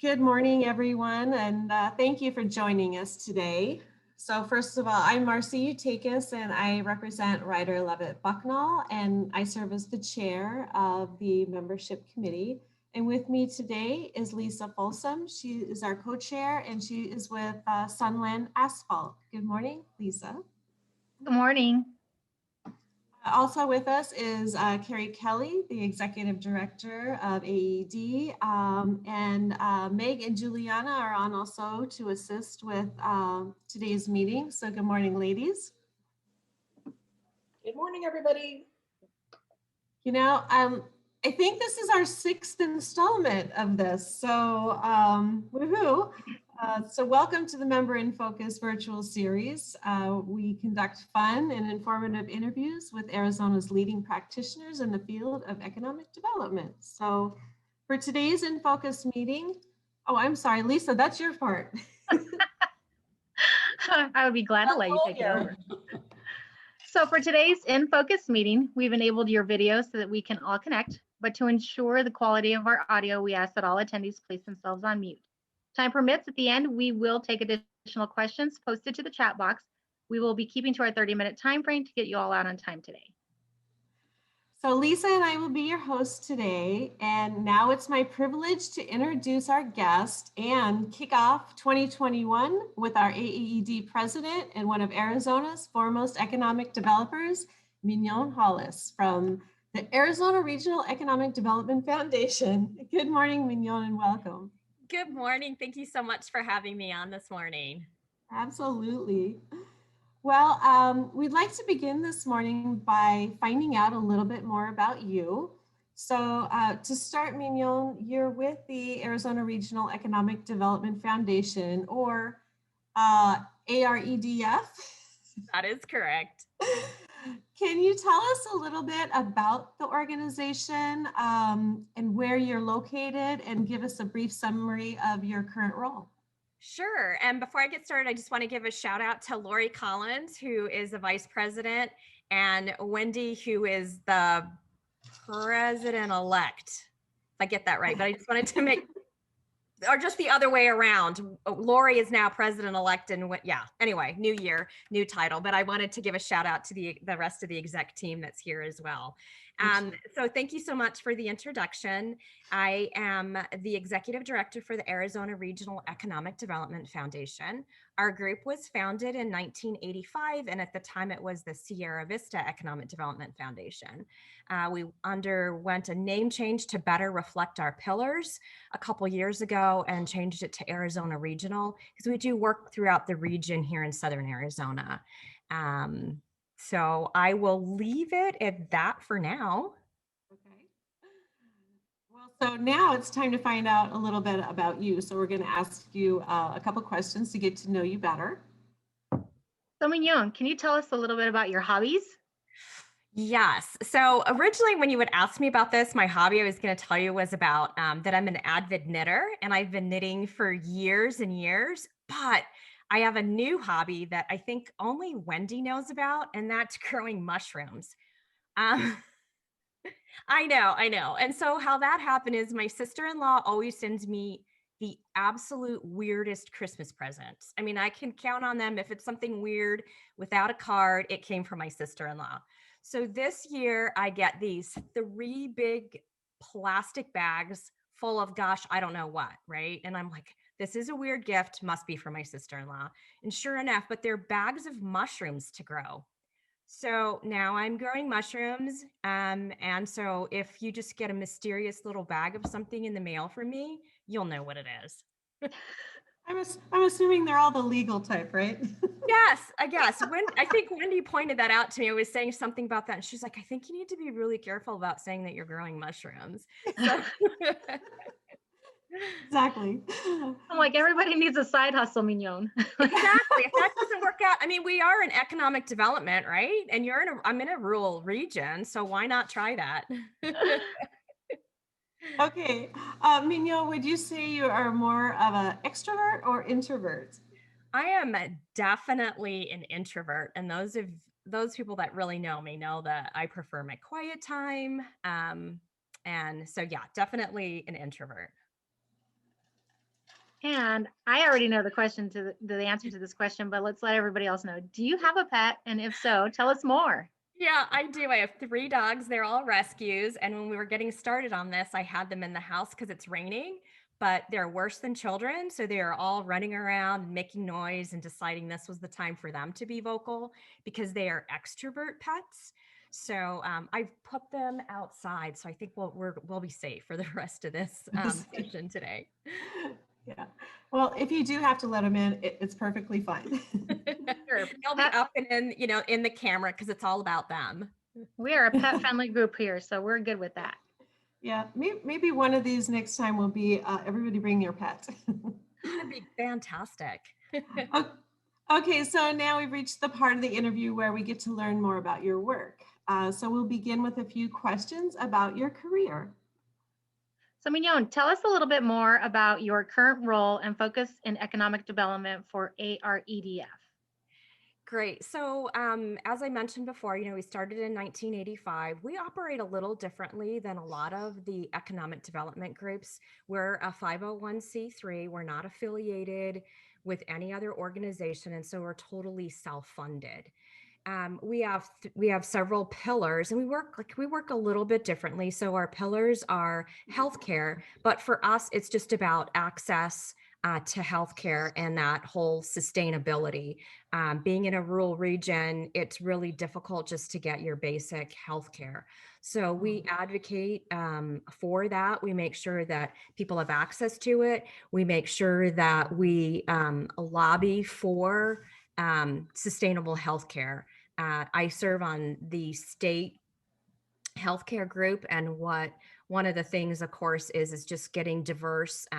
Good morning, everyone, and thank you for joining us today. So first of all, I'm Marcy Utakis, and I represent Ryder Levitt Bucknall, and I serve as the chair of the membership committee. And with me today is Lisa Folsom. She is our co-chair, and she is with Sunland Asphalt. Good morning, Lisa. Good morning. Also with us is Carrie Kelly, the Executive Director of AED, and Meg and Juliana are on also to assist with today's meeting. So good morning, ladies. Good morning, everybody. You know, I think this is our 6th installment of this, so woohoo. So welcome to the Member in Focus virtual series. We conduct fun and informative interviews with Arizona's leading practitioners in the field of economic development. So for today's In Focus meeting, oh, I'm sorry, Lisa, that's your part. I would be glad to let you take it over. So for today's In Focus meeting, we've enabled your video so that we can all connect, but to ensure the quality of our audio, we ask that all attendees place themselves on mute. Time permits, at the end, we will take additional questions posted to the chat box. We will be keeping to our 30-minute time frame to get you all out on time today. So Lisa and I will be your hosts today, and now it's my privilege to introduce our guest and kick off 2021 with our AED president and one of Arizona's foremost economic developers, Mignonne Hollis from the Arizona Regional Economic Development Foundation. Good morning, Mignonne, and welcome. Good morning. Thank you so much for having me on this morning. Absolutely. Well, we'd like to begin this morning by finding out a little bit more about you. So to start, Mignonne, you're with the Arizona Regional Economic Development Foundation, or AREDF. That is correct. Can you tell us a little bit about the organization and where you're located, and give us a brief summary of your current role? Sure. And before I get started, I just want to give a shout out to Lori Collins, who is the vice president, and Wendy, who is the president-elect, if I get that right. But I just wanted to make, or just the other way around. Lori is now president-elect, and yeah, anyway, new year, new title. But I wanted to give a shout out to the rest of the exec team that's here as well. So thank you so much for the introduction. I am the executive director for the Arizona Regional Economic Development Foundation. Our group was founded in 1985, and at the time it was the Sierra Vista Economic Development Foundation. We underwent a name change to better reflect our pillars a couple years ago and changed it to Arizona Regional, because we do work throughout the region here in Southern Arizona. So I will leave it at that for now. Okay. Well, so now it's time to find out a little bit about you. So we're going to ask you a couple questions to get to know you better. So Mignonne, can you tell us a little bit about your hobbies? Yes. So originally, when you would ask me about this, my hobby I was going to tell you was about that I'm an avid knitter, and I've been knitting for years and years, but I have a new hobby that I think only Wendy knows about, and that's growing mushrooms. I know. And so how that happened is my sister-in-law always sends me the absolute weirdest Christmas presents. I mean, I can count on them. If it's something weird without a card, it came from my sister-in-law. So this year I get these 3 big plastic bags full of, gosh, I don't know what, right? And I'm like, this is a weird gift, must be for my sister-in-law. And sure enough, but they're bags of mushrooms to grow. So now I'm growing mushrooms. And so if you just get a mysterious little bag of something in the mail from me, you'll know what it is. I'm assuming they're all the legal type, right? Yes, I guess. I think Wendy pointed that out to me. I was saying something about that, and she's like, I think you need to be really careful about saying that you're growing mushrooms. So Exactly. I'm like, everybody needs a side hustle, Mignonne. Exactly. If that doesn't work out, I mean, we are in economic development, right? And I'm in a rural region, so why not try that? Okay. Mignonne, would you say you are more of an extrovert or introvert? I am definitely an introvert, and those people that really know me know that I prefer my quiet time. And so, yeah, definitely an introvert. And I already know the question to the answer to this question, but let's let everybody else know. Do you have a pet? And if so, tell us more. Yeah, I do. I have 3 dogs. They're all rescues. And when we were getting started on this, I had them in the house because it's raining, but they're worse than children. So they are all running around, making noise, and deciding this was the time for them to be vocal because they are extrovert pets. So I've put them outside. So I think we'll be safe for the rest of this session today. Yeah. Well, if you do have to let them in, it's perfectly fine. Sure. They'll be up and in, in the camera because it's all about them. We are a pet friendly group here, so we're good with that. Yeah, maybe one of these next time will be everybody bring your pet. That'd be fantastic. Okay, so now we've reached the part of the interview where we get to learn more about your work. So we'll begin with a few questions about your career. So Mignonne, tell us a little bit more about your current role and focus in economic development for AREDF. Great. So, as I mentioned before, we started in 1985. We operate a little differently than a lot of the economic development groups. We're a 501c3. We're not affiliated with any other organization, and so we're totally self-funded. We have several pillars, and we work a little bit differently. So our pillars are healthcare, but for us, it's just about access to healthcare and that whole sustainability. Being in a rural region, it's really difficult just to get your basic healthcare. So we advocate for that. We make sure that people have access to it. We make sure that we lobby for sustainable healthcare. I serve on the state healthcare group, and one of the things, of course, is just getting diverse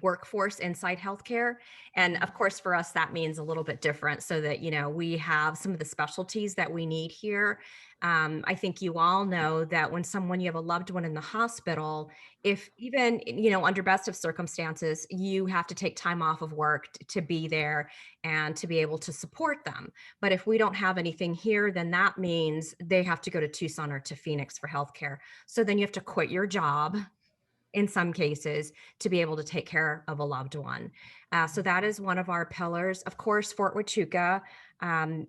workforce inside healthcare. And of course, for us, that means a little bit different so that, we have some of the specialties that we need here. I think you all know that when you have a loved one in the hospital, if even, under best of circumstances, you have to take time off of work to be there and to be able to support them. But if we don't have anything here, then that means they have to go to Tucson or to Phoenix for healthcare. So then you have to quit your job in some cases to be able to take care of a loved one. So that is one of our pillars. Of course, Fort Huachuca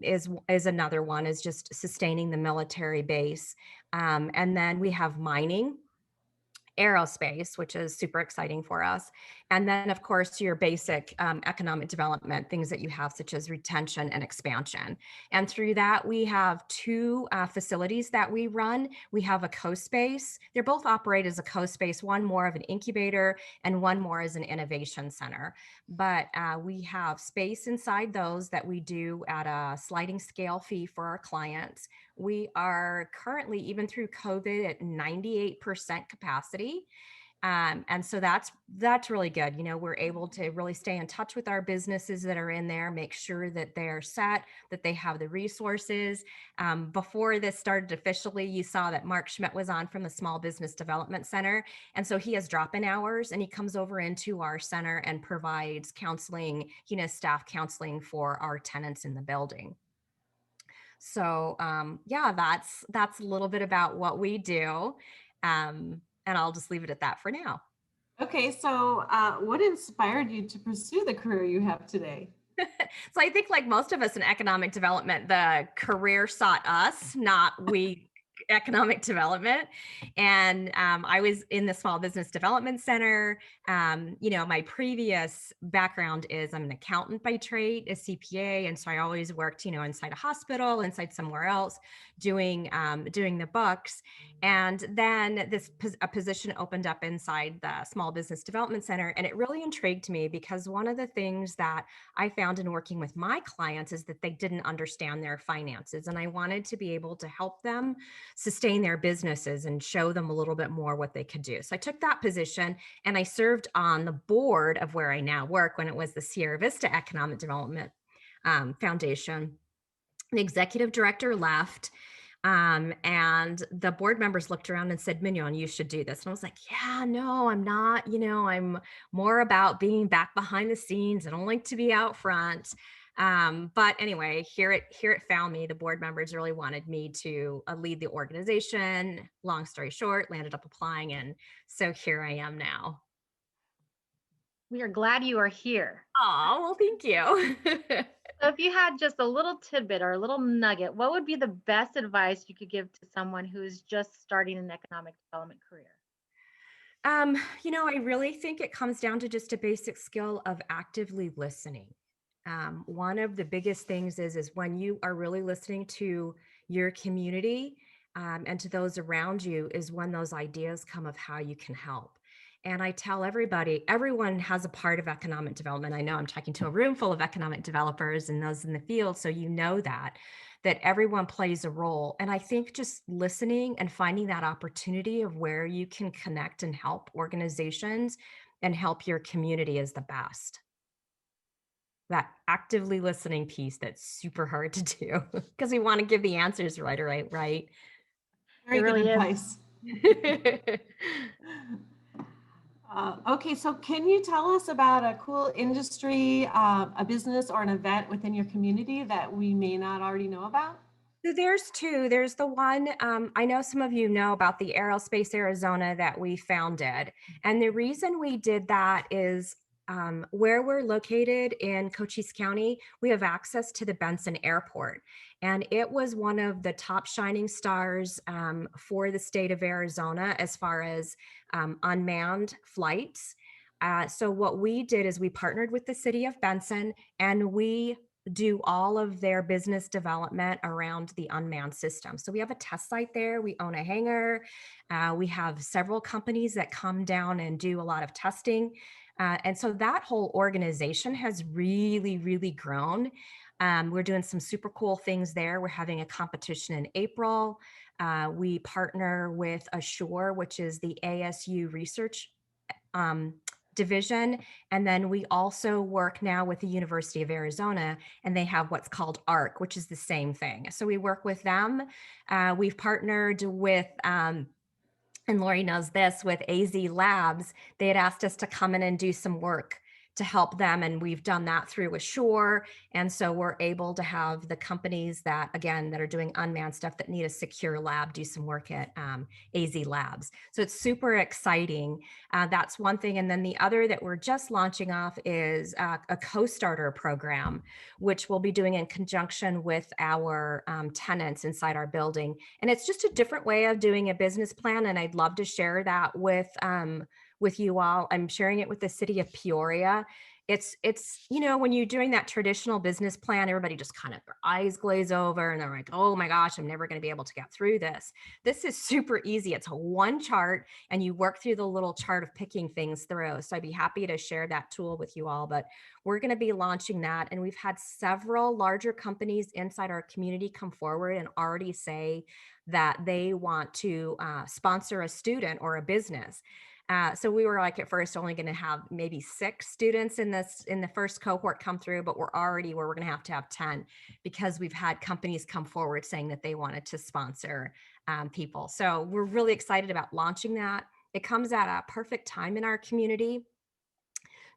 is another one, is just sustaining the military base. And then we have mining, aerospace, which is super exciting for us. And then, of course, your basic economic development, things that you have, such as retention and expansion. And through that, we have 2 facilities that we run. We have a co-space. They're both operate as a co-space, one more of an incubator and one more as an innovation center. But we have space inside those that we do at a sliding scale fee for our clients. We are currently, even through COVID, at 98% capacity. And so that's really good. We're able to really stay in touch with our businesses that are in there, make sure that they're set, that they have the resources. Before this started officially, you saw that Mark Schmidt was on from the Small Business Development Center. And so he has drop-in hours, and he comes over into our center and provides counseling, staff counseling for our tenants in the building. So yeah, that's a little bit about what we do. And I'll just leave it at that for now. Okay, so what inspired you to pursue the career you have today? So I think, like most of us in economic development, the career sought us, not we economic development. And I was in the Small Business Development Center. My previous background is I'm an accountant by trade, a CPA. And so I always worked, inside a hospital, inside somewhere else, doing the books. And then a position opened up inside the Small Business Development Center. And it really intrigued me because one of the things that I found in working with my clients is that they didn't understand their finances. And I wanted to be able to help them sustain their businesses and show them a little bit more what they could do. So I took that position, and I served on the board of where I now work when it was the Sierra Vista Economic Development Foundation. The executive director left, and the board members looked around and said, Mignonne, you should do this. And I was like, yeah, no, I'm not, I'm more about being back behind the scenes. I don't like to be out front. But anyway, here it found me. The board members really wanted me to lead the organization. Long story short, landed up applying. And so here I am now. We are glad you are here. Oh, well, thank you. So if you had just a little tidbit or a little nugget, what would be the best advice you could give to someone who's just starting an economic development career? I really think it comes down to just a basic skill of actively listening. One of the biggest things is when you are really listening to your community and to those around you is when those ideas come of how you can help. And I tell everybody, everyone has a part of economic development. I know I'm talking to a room full of economic developers and those in the field, so you know that everyone plays a role. And I think just listening and finding that opportunity of where you can connect and help organizations and help your community is the best. That actively listening piece that's super hard to do because we want to give the answers right. Very It good really is. advice. Okay, so can you tell us about a cool industry, a business or an event within your community that we may not already know about? So there's two. There's the one, I know some of you know about the Aerospace Arizona that we founded. And the reason we did that is where we're located in Cochise County, we have access to the Benson Airport. And it was one of the top shining stars for the state of Arizona as far as unmanned flights. So what we did is we partnered with the city of Benson and we do all of their business development around the unmanned system. So we have a test site there. We own a hangar. We have several companies that come down and do a lot of testing. And so that whole organization has really, really grown. We're doing some super cool things there. We're having a competition in April. We partner with Assure, which is the ASU research division. And then we also work now with the University of Arizona, and they have what's called ARC, which is the same thing. So we work with them. We've partnered with, and Lori knows this, with AZ Labs. They had asked us to come in and do some work to help them. And we've done that through Assure. And so we're able to have the companies that, again, that are doing unmanned stuff that need a secure lab, do some work at AZ Labs. So it's super exciting. That's one thing. And then the other that we're just launching off is a co-starter program, which we'll be doing in conjunction with our tenants inside our building. And it's just a different way of doing a business plan. And I'd love to share that with you all. I'm sharing it with the city of Peoria. It's when you're doing that traditional business plan, everybody just kind of their eyes glaze over and they're like, oh my gosh, I'm never going to be able to get through this. This is super easy. It's a one chart and you work through the little chart of picking things through. So I'd be happy to share that tool with you all, but we're going to be launching that. And we've had several larger companies inside our community come forward and already say that they want to sponsor a student or a business. So we were like at first only going to have maybe 6 students in the first cohort come through, but we're already where we're going to have 10 because we've had companies come forward saying that they wanted to sponsor people. So we're really excited about launching that. It comes at a perfect time in our community.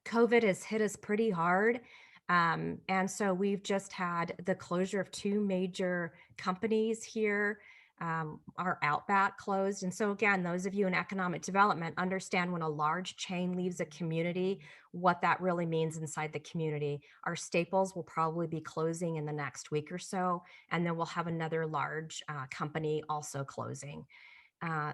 COVID has hit us pretty hard. And so we've just had the closure of 2 major companies here. Our Outback closed. And so again, those of you in economic development understand when a large chain leaves a community, what that really means inside the community. Our Staples will probably be closing in the next week or so, and then we'll have another large company also closing.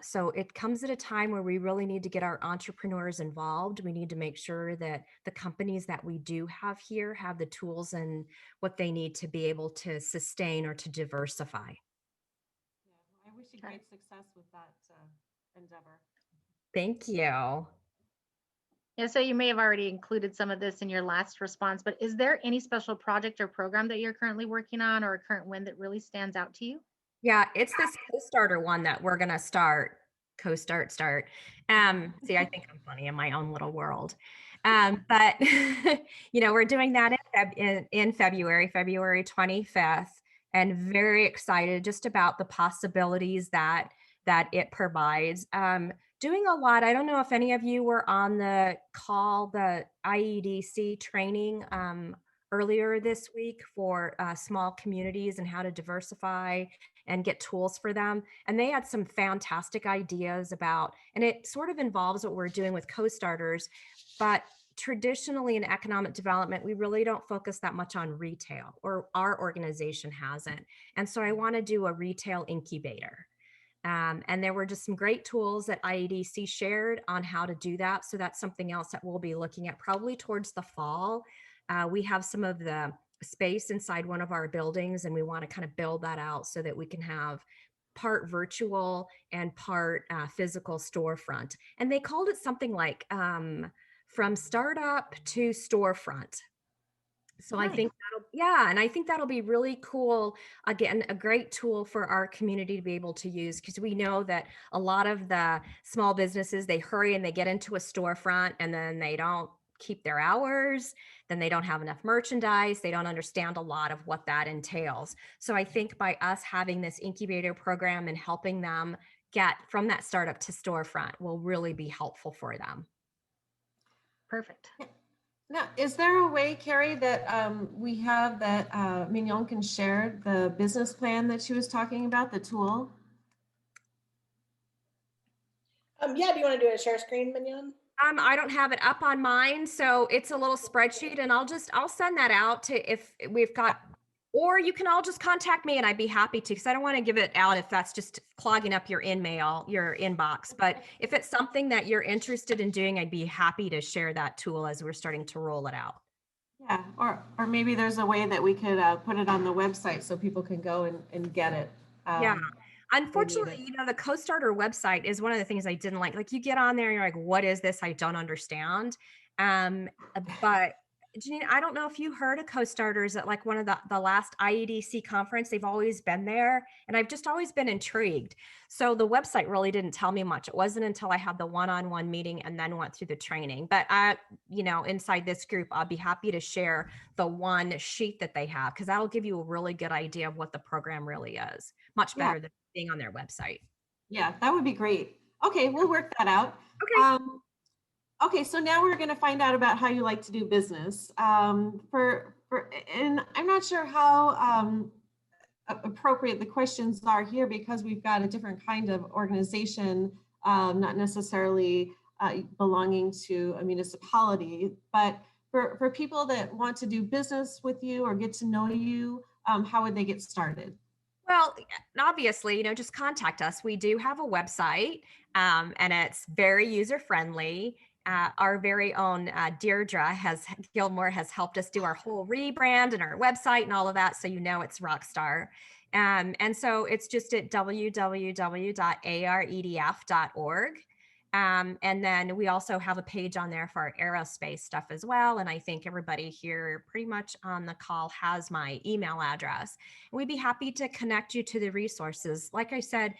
So it comes at a time where we really need to get our entrepreneurs involved. We need to make sure that the companies that we do have here have the tools and what they need to be able to sustain or to diversify. I wish you great success with that endeavor. Thank you. Yeah, so you may have already included some of this in your last response, but is there any special project or program that you're currently working on or a current win that really stands out to you? Yeah, it's this co-starter one that we're going to start. Co-start. See, I think I'm funny in my own little world. But, we're doing that in February 25th, and very excited just about the possibilities that it provides. Doing a lot. I don't know if any of you were on the call, the IEDC training earlier this week for small communities and how to diversify and get tools for them. And they had some fantastic ideas about, and it sort of involves what we're doing with co-starters, but traditionally in economic development, we really don't focus that much on retail, or our organization hasn't. And so I want to do a retail incubator. And there were just some great tools that IEDC shared on how to do that. So that's something else that we'll be looking at probably towards the fall. We have some of the space inside one of our buildings, and we want to kind of build that out so that we can have part virtual and part physical storefront. And they called it something like from startup to storefront. So I think and I think that'll be really cool. Again, a great tool for our community to be able to use, because we know that a lot of the small businesses, they hurry and they get into a storefront and then they don't keep their hours, then they don't have enough merchandise, they don't understand a lot of what that entails. So I think by us having this incubator program and helping them get from that startup to storefront will really be helpful for them. Perfect. Now, is there a way, Carrie, that we have that Mignonne can share the business plan that she was talking about, the tool? Yeah, do you want to do a share screen, Mignonne? I don't have it up on mine, so it's a little spreadsheet, and I'll send that out to if we've got, or you can all just contact me and I'd be happy to, because I don't want to give it out if that's just clogging up your your inbox. But if it's something that you're interested in doing, I'd be happy to share that tool as we're starting to roll it out. Yeah, or maybe there's a way that we could put it on the website so people can go and get it. Yeah. Unfortunately, the Co-Starter website is one of the things I didn't like. Like, you get on there and you're like, what is this? I don't understand. But Janine, I don't know if you heard of Co-Starters at like one of the last IEDC conference. They've always been there, and I've just always been intrigued. So the website really didn't tell me much. It wasn't until I had the one-on-one meeting and then went through the training. But inside this group, I'll be happy to share the one sheet that they have, because that'll give you a really good idea of what the program really is. Much better than being on their website. Yeah, that would be great. Okay, we'll work that out. Okay. Okay, so now we're going to find out about how you like to do business. And I'm not sure how appropriate the questions are here, because we've got a different kind of organization, not necessarily belonging to a municipality, but for people that want to do business with you or get to know you, how would they get started? Well, obviously, just contact us. We do have a website, and it's very user-friendly. Our very own Deirdre Gilmore has helped us do our whole rebrand and our website and all of that. So it's Rockstar. And so it's just at www.aredf.org. And then we also have a page on there for our aerospace stuff as well. And I think everybody here pretty much on the call has my email address. And we'd be happy to connect you to the resources. Like I said,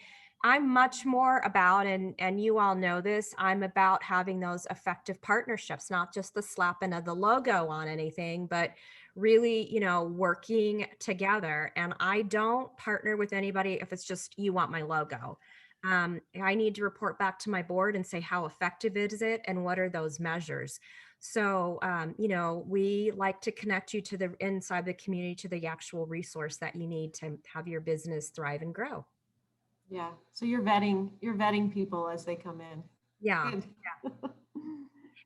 I'm much more about, and you all know this, I'm about having those effective partnerships, not just the slapping of the logo on anything, but really, working together. And I don't partner with anybody if it's just, you want my logo. I need to report back to my board and say, how effective is it and what are those measures? So, we like to connect you to the inside the community, to the actual resource that you need to have your business thrive and grow. Yeah. So you're vetting people as they come in. Yeah. Good.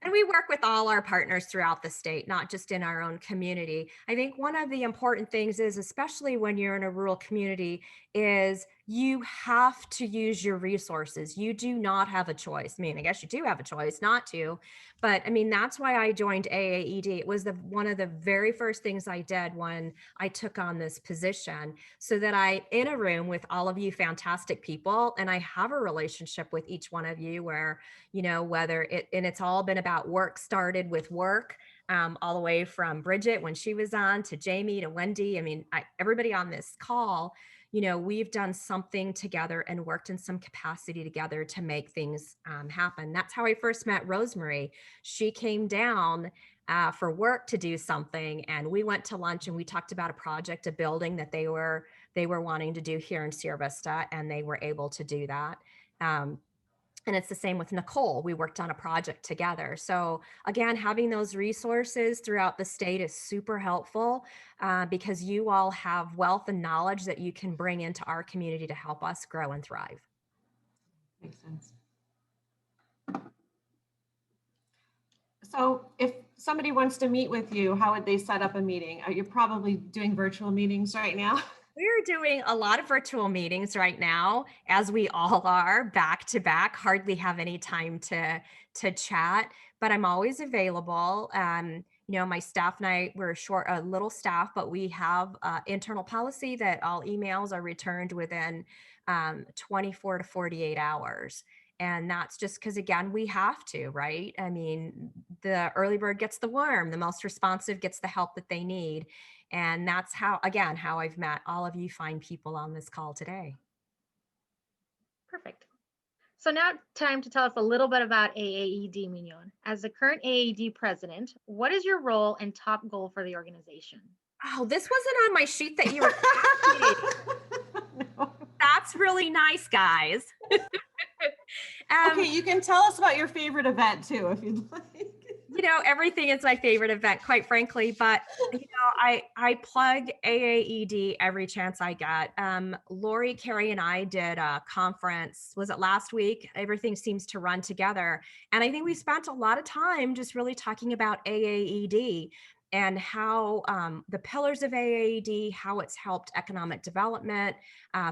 And we work with all our partners throughout the state, not just in our own community. I think one of the important things is, especially when you're in a rural community, is you have to use your resources. You do not have a choice. I mean, I guess you do have a choice not to, but I mean, that's why I joined AAED. It was one of the very first things I did when I took on this position, so that I, in a room with all of you fantastic people, and I have a relationship with each one of you where, whether it's all been about work, started with work, all the way from Bridget when she was on, to Jamie, to Wendy. I mean, everybody on this call, we've done something together and worked in some capacity together to make things happen. That's how I first met Rosemary. She came down for work to do something, and we went to lunch and we talked about a project, a building that they were wanting to do here in Sierra Vista, and they were able to do that. And it's the same with Nicole. We worked on a project together. So again, having those resources throughout the state is super helpful, because you all have wealth and knowledge that you can bring into our community to help us grow and thrive. Makes sense. So if somebody wants to meet with you, how would they set up a meeting? You're probably doing virtual meetings right now. We're doing a lot of virtual meetings right now, as we all are, back to back, hardly have any time to chat, but I'm always available. My staff and I, we're a little staff, but we have internal policy that all emails are returned within 24 to 48 hours. And that's just because, again, we have to, right? I mean, the early bird gets the worm, the most responsive gets the help that they need. And that's how I've met all of you fine people on this call today. Perfect. So now time to tell us a little bit about AAED, Mignonne. As the current AAED president, what is your role and top goal for the organization? Oh, this wasn't on my sheet that you were. No. That's really nice, guys. Okay, you can tell us about your favorite event too, if you'd like. Everything is my favorite event, quite frankly, but I plug AAED every chance I get. Lori, Carrie, and I did a conference, was it last week? Everything seems to run together. And I think we spent a lot of time just really talking about AAED and how the pillars of AAED, how it's helped economic development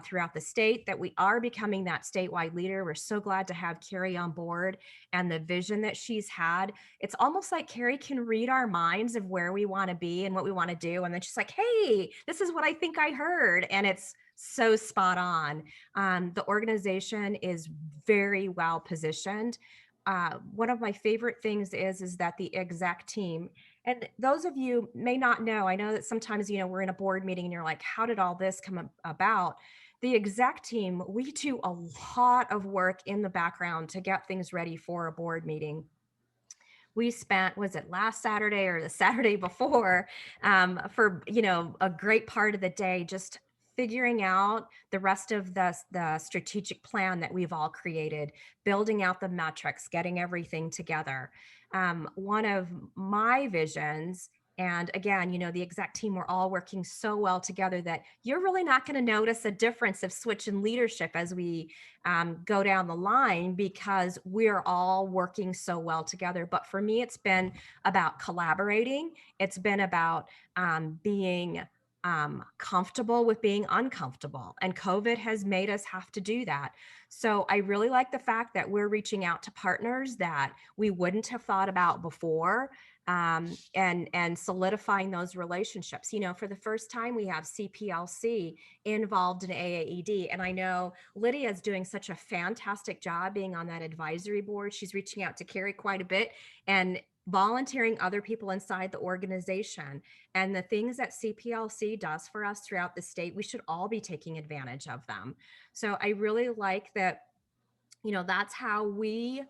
throughout the state, that we are becoming that statewide leader. We're so glad to have Carrie on board and the vision that she's had. It's almost like Carrie can read our minds of where we want to be and what we want to do. And then she's like, hey, this is what I think I heard. And it's so spot on. The organization is very well positioned. One of my favorite things is that the exec team, and those of you may not know, I know that sometimes, we're in a board meeting and you're like, how did all this come about? The exec team, we do a lot of work in the background to get things ready for a board meeting. We spent, was it last Saturday or the Saturday before, for, a great part of the day, just figuring out the rest of the strategic plan that we've all created, building out the metrics, getting everything together. One of my visions, and again, the exec team, we're all working so well together that you're really not going to notice a difference of switch in leadership as we go down the line, because we're all working so well together. But for me, it's been about collaborating. It's been about being comfortable with being uncomfortable. And COVID has made us have to do that. So I really like the fact that we're reaching out to partners that we wouldn't have thought about before, and solidifying those relationships. For the first time, we have CPLC involved in AAED. And I know Lydia is doing such a fantastic job being on that advisory board. She's reaching out to Carrie quite a bit and volunteering other people inside the organization. And the things that CPLC does for us throughout the state, we should all be taking advantage of them. So I really like that, that's how we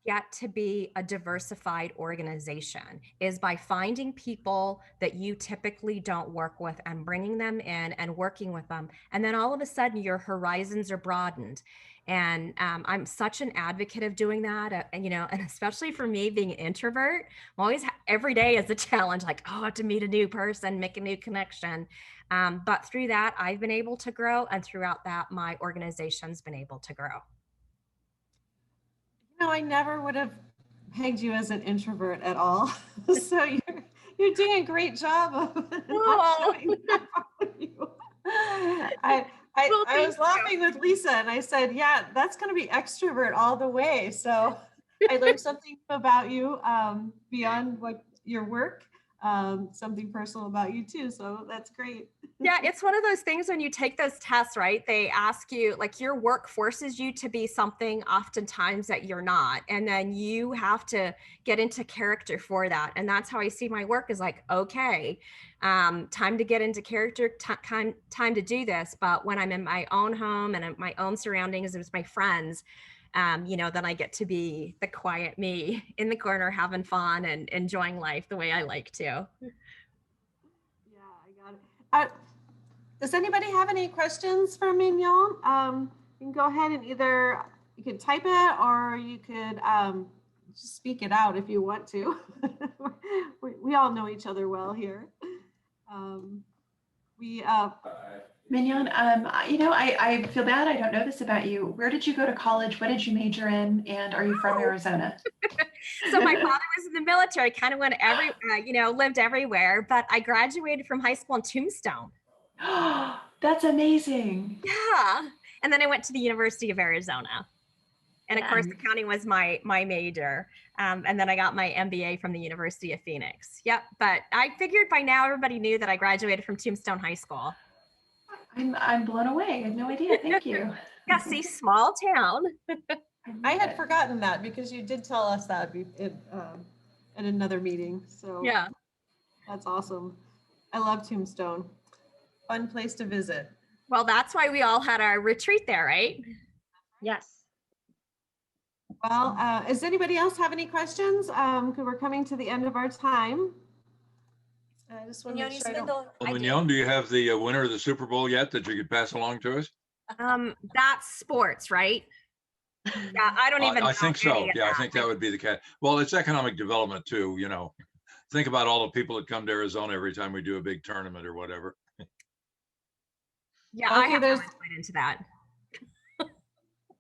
get to be a diversified organization, is by finding people that you typically don't work with and bringing them in and working with them. And then all of a sudden your horizons are broadened. And I'm such an advocate of doing that. And especially for me being an introvert, I'm always, every day is a challenge, like, oh, I have to meet a new person, make a new connection. But through that, I've been able to grow. And throughout that, my organization's been able to grow. I never would have pegged you as an introvert at all. So you're doing a great job of not showing that part of you. I was laughing with Lisa and I said, yeah, that's going to be extrovert all the way. So I learned something about you beyond what your work, something personal about you too. So that's great. Yeah, it's one of those things when you take those tests, right? They ask you, like, your work forces you to be something oftentimes that you're not. And then you have to get into character for that. And that's how I see my work, is like, okay, time to get into character, time to do this. But when I'm in my own home and in my own surroundings, it was my friends, then I get to be the quiet me in the corner, having fun and enjoying life the way I like to. Yeah, I got it. Does anybody have any questions for Mignonne? You can go ahead and either you could type it or you could just speak it out if you want to. we all know each other well here. Mignonne, I feel bad. I don't know this about you. Where did you go to college? What did you major in? And are you from Arizona? So my father was in the military, kind of went lived everywhere, but I graduated from high school in Tombstone. That's amazing. Yeah. And then I went to the University of Arizona. And of course, Yeah. accounting was my major. And then I got my MBA from the University of Phoenix. Yep. But I figured by now everybody knew that I graduated from Tombstone High School. I'm blown away. I had no idea. Thank you. Yeah, see, small town. I had forgotten that because you did tell us that at another meeting. So Yeah. that's awesome. I love Tombstone. Fun place to visit. Well, that's why we all had our retreat there, right? Yes. Well, does anybody else have any questions? Because we're coming to the end of our time. I just want to make sure I don't. Well, Mignonne, do you have the winner of the Super Bowl yet that you could pass along to us? That's sports, right? Yeah, I don't even know I think any so. of Yeah, I think that would be the cat. Well, it's economic development too, you know. Think about all the people that come to Arizona every time we do a big tournament or whatever. Yeah, Okay, I have no there's- insight into that.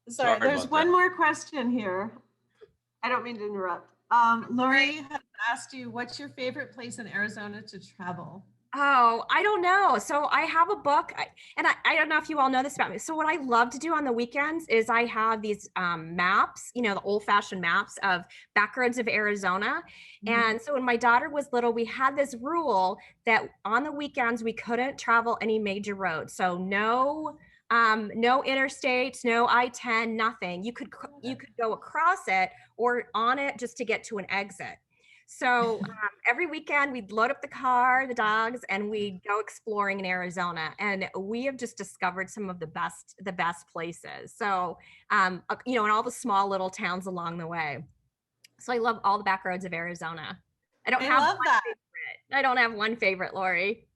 Sorry, Sorry there's about one that. more question here. I don't mean to interrupt. Lori has asked you, what's your favorite place in Arizona to travel? Oh, I don't know. So I have a book, and I don't know if you all know this about me. So what I love to do on the weekends is I have these maps, the old-fashioned maps of back roads of Arizona. And so when my daughter was little, we had this rule that on the weekends we couldn't travel any major roads. So no interstates, no I-10, nothing. You could go across it or on it just to get to an exit. So every weekend we'd load up the car, the dogs, and we'd go exploring in Arizona. And we have just discovered some of the best places. So, and all the small little towns along the way. So I love all the back roads of Arizona. I love that. favorite. I don't have one favorite, Lori.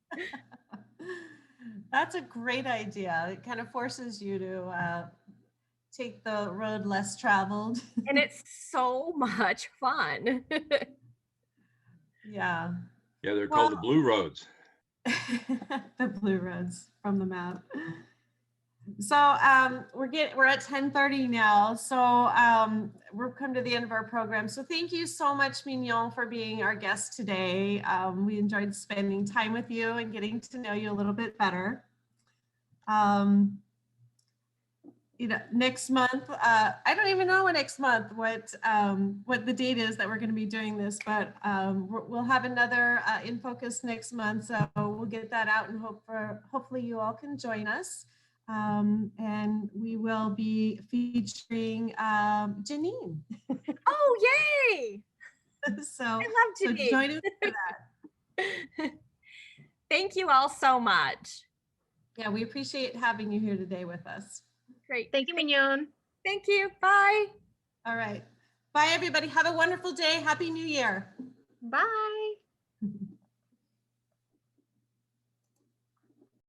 That's a great idea. It kind of forces you to take the road less traveled. And it's so much fun. Yeah. Yeah, they're called the Blue Roads. The blue roads from the map. So we're at 10:30 now. So we're come to the end of our program. So thank you so much, Mignonne, for being our guest today. We enjoyed spending time with you and getting to know you a little bit better. Next month, I don't even know next month what the date is that we're going to be doing this, but we'll have another InFocus next month, so we'll get that out and hopefully you all can join us. And we will be featuring Janine. Oh, yay! So I love Janine. join us for that. Thank you all so much. Yeah, we appreciate having you here today with us. Great. Thank you, Mignonne. Thank you. Bye. All right. Bye, everybody. Have a wonderful day. Happy New Year. Bye.